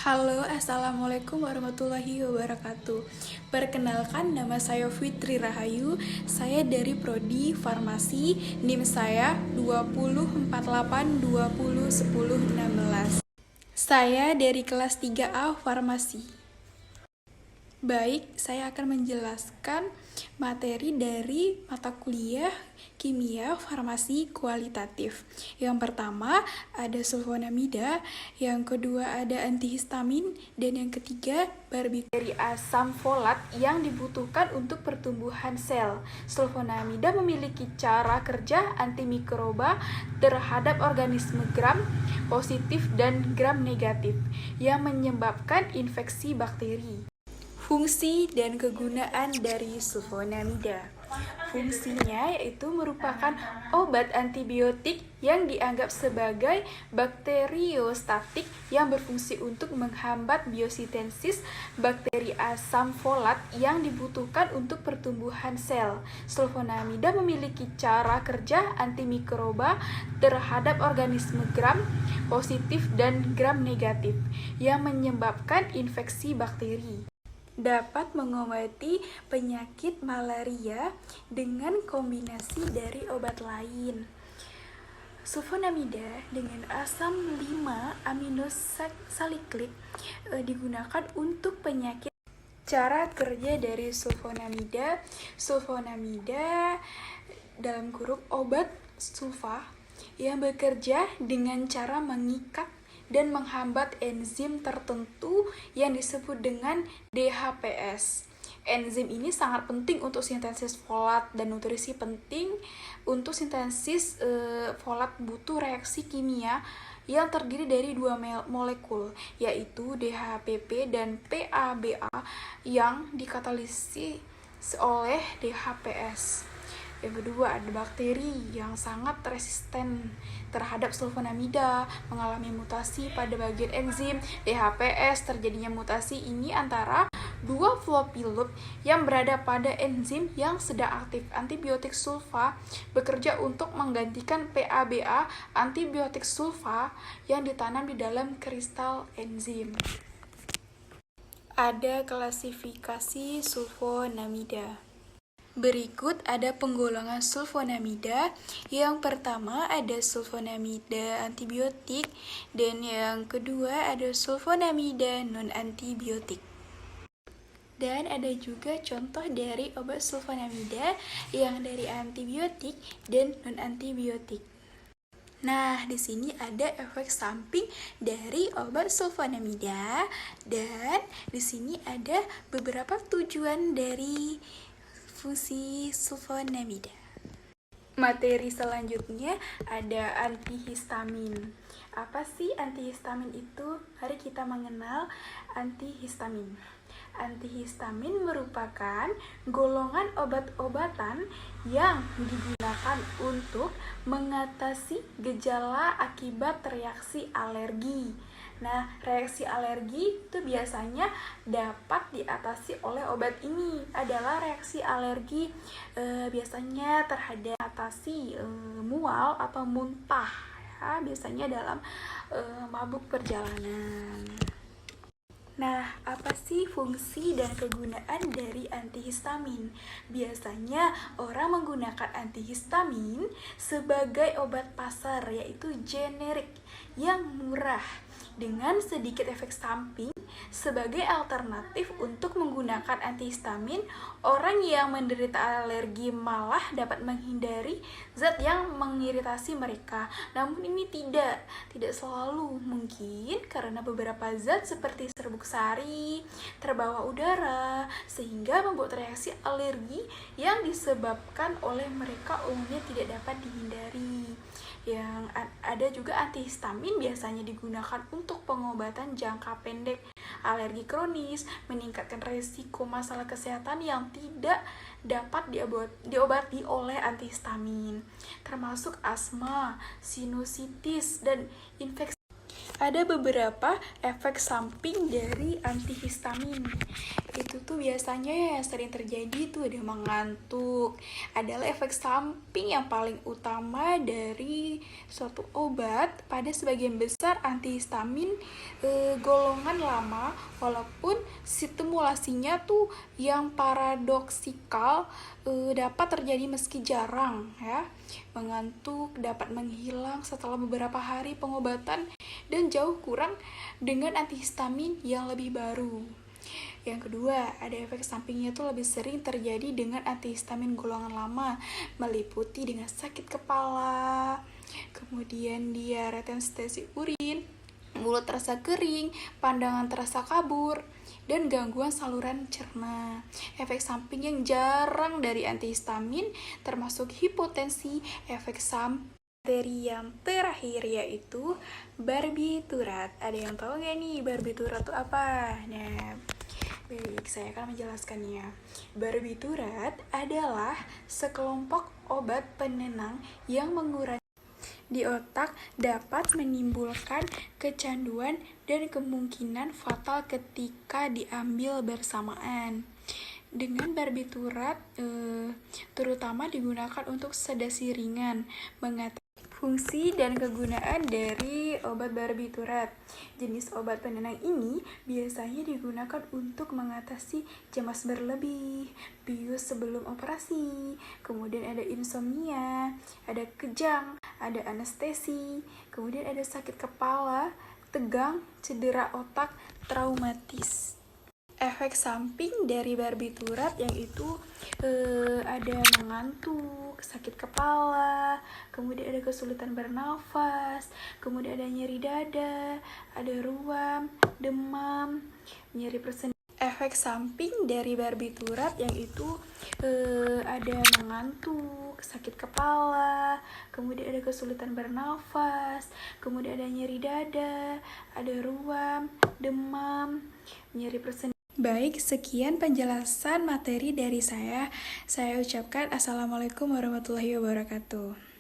Halo, Assalamualaikum warahmatullahi wabarakatuh. Perkenalkan, nama saya Fitri Rahayu. Saya dari Prodi Farmasi. NIM saya 2048201016. Saya dari kelas 3A Farmasi. Baik, saya akan menjelaskan materi dari mata kuliah kimia farmasi kualitatif. Yang pertama ada sulfonamida, yang kedua ada antihistamin, dan yang ketiga barbiturate. Dari asam folat yang dibutuhkan untuk pertumbuhan sel. Sulfonamida memiliki cara kerja antimikroba terhadap organisme gram positif dan gram negatif yang menyebabkan infeksi bakteri. Fungsi dan kegunaan dari sulfonamida. Fungsinya yaitu merupakan obat antibiotik yang dianggap sebagai bakteriostatik yang berfungsi untuk menghambat biosintesis bakteri asam folat yang dibutuhkan untuk pertumbuhan sel. Sulfonamida memiliki cara kerja antimikroba terhadap organisme gram positif dan gram negatif yang menyebabkan infeksi bakteri. Dapat mengobati penyakit malaria dengan kombinasi dari obat lain. Sulfonamida dengan asam 5-aminosalicylate digunakan untuk penyakit. Cara kerja dari sulfonamida dalam kurung obat sulfa yang bekerja dengan cara mengikat dan menghambat enzim tertentu yang disebut dengan DHPS. Enzim ini sangat penting untuk sintesis folat dan nutrisi penting untuk sintesis folat butuh reaksi kimia yang terdiri dari dua molekul, yaitu DHPP dan PABA yang dikatalisis oleh DHPS. Yang kedua, ada bakteri yang sangat resisten terhadap sulfonamida, mengalami mutasi pada bagian enzim DHPS. Terjadinya mutasi ini antara dua floppy loop yang berada pada enzim yang sedang aktif. Antibiotik sulfa bekerja untuk menggantikan PABA, antibiotik sulfa yang ditanam di dalam kristal enzim. Ada klasifikasi sulfonamida. Berikut ada penggolongan sulfonamida. Yang pertama ada sulfonamida antibiotik, dan yang kedua ada sulfonamida non-antibiotik. Dan ada juga contoh dari obat sulfonamida yang dari antibiotik dan non-antibiotik. Nah, di sini ada efek samping dari obat sulfonamida, dan di sini ada beberapa tujuan dari fungsi sulfonamida. Materi selanjutnya ada antihistamin. Apa sih antihistamin itu? Mari kita mengenal antihistamin. Antihistamin merupakan golongan obat-obatan yang digunakan untuk mengatasi gejala akibat reaksi alergi. Nah, reaksi alergi itu biasanya dapat diatasi oleh obat ini. Adalah reaksi alergi biasanya terhadap atasi mual atau muntah, ya, biasanya dalam mabuk perjalanan. Nah, apa sih fungsi dan kegunaan dari antihistamin? Biasanya orang menggunakan antihistamin sebagai obat pasar, yaitu generik yang murah dengan sedikit efek samping. Sebagai alternatif untuk menggunakan antihistamin, orang yang menderita alergi malah dapat menghindari zat yang mengiritasi mereka. Namun ini tidak selalu, mungkin karena beberapa zat seperti serbuk sari terbawa udara sehingga membuat reaksi alergi yang disebabkan oleh mereka umumnya tidak dapat dihindari. Yang ada juga antihistamin biasanya digunakan untuk pengobatan jangka pendek alergi kronis, meningkatkan resiko masalah kesehatan yang tidak dapat diobati oleh antihistamin, termasuk asma, sinusitis, dan infeksi. Ada beberapa efek samping dari antihistamin. Itu tuh biasanya yang sering terjadi tuh ada mengantuk. Adalah efek samping yang paling utama dari suatu obat. Pada sebagian besar antihistamin golongan lama, walaupun stimulasinya tuh yang paradoksikal dapat terjadi meski jarang ya. Mengantuk dapat menghilang setelah beberapa hari pengobatan dan jauh kurang dengan antihistamin yang lebih baru. Yang kedua, ada efek sampingnya tuh lebih sering terjadi dengan antihistamin golongan lama, meliputi dengan sakit kepala, kemudian dia retensi urin, mulut terasa kering, pandangan terasa kabur, dan gangguan saluran cerna. Efek samping yang jarang dari antihistamin termasuk hipotensi, efek samping yang terakhir yaitu barbiturat. Ada yang tahu nggak nih barbiturat itu apa? Nah, baik, saya akan menjelaskannya. Barbiturat adalah sekelompok obat penenang yang mengurangi di otak dapat menimbulkan kecanduan dan kemungkinan fatal ketika diambil bersamaan. Dengan barbiturat terutama digunakan untuk sedasi ringan, mengatasi fungsi dan kegunaan dari obat barbiturat. Jenis obat penenang ini biasanya digunakan untuk mengatasi cemas berlebih, bius sebelum operasi, kemudian ada insomnia, ada kejang, ada anestesi, kemudian ada sakit kepala, tegang, cedera otak, traumatis. Efek samping dari barbiturat yang itu ada mengantuk, sakit kepala, kemudian ada kesulitan bernafas, kemudian ada nyeri dada, ada ruam, demam, nyeri persendian. Efek samping dari barbiturat yang itu ada mengantuk, sakit kepala, kemudian ada kesulitan bernafas, kemudian ada nyeri dada, ada ruam, demam, nyeri persendian. Baik, sekian penjelasan materi dari saya. Saya ucapkan Assalamualaikum warahmatullahi wabarakatuh.